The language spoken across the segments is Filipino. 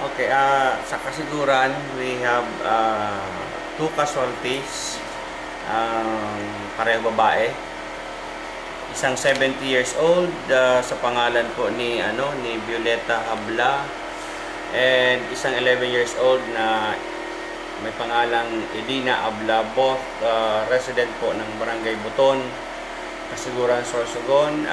Okay, sa kasiguran, we have two casualties, pareho babae. Isang 70 years old sa pangalan po ni Violeta Habla, and isang 11 years old na may pangalang Edina Habla, both resident po ng Barangay Buton, Kasiguran, Sorsogon.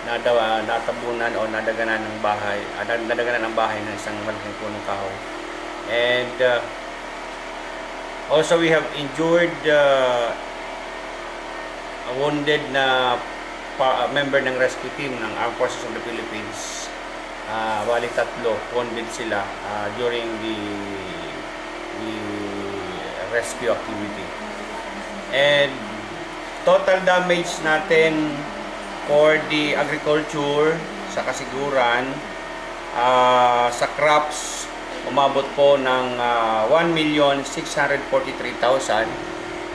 Natabunan o nadaganan ng bahay, ng isang malaking punong kahoy. And also we have injured a wounded na member ng rescue team ng Armed Forces of the Philippines. Bali tatlo wounded sila during the rescue activity. And total damage natin for the agriculture sa kasiguran, sa crops, umabot po ng 1,643,000,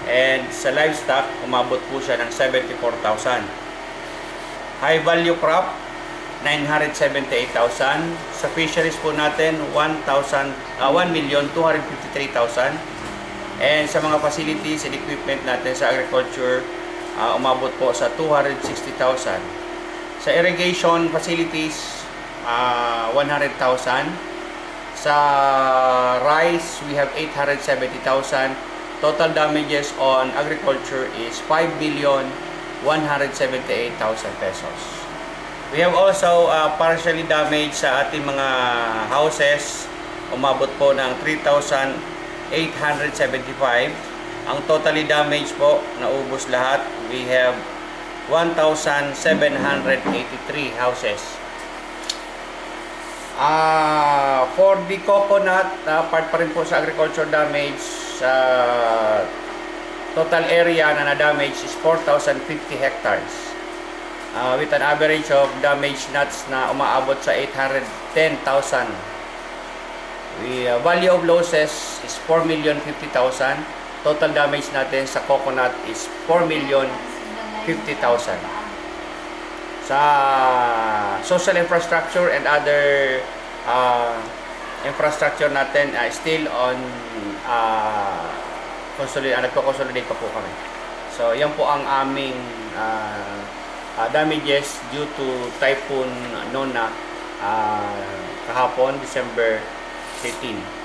and sa livestock umabot po siya ng 74,000. High value crop 978,000. Sa fisheries po natin 1,253,000, and sa mga facilities and equipment natin sa agriculture umabot po sa 260,000. Sa irrigation facilities, 100,000. Sa rice, we have 870,000. Total damages on agriculture is 5,178,000 pesos. We have also partially damaged sa ating mga houses. Umabot po ng 3,875. Ang totally damaged po, naubos lahat, we have 1,783 houses. For the coconut, part pa rin po sa agriculture damage, total area na na-damage is 4,050 hectares. With an average of damaged nuts na umaabot sa 810,000. The value of losses is 4,050,000. Total damage natin sa coconut is 4,050,000. Sa social infrastructure and other infrastructure natin, still on nagko-consolidate pa po kami. So, yan po ang aming damages due to Typhoon Nona kahapon, December 13.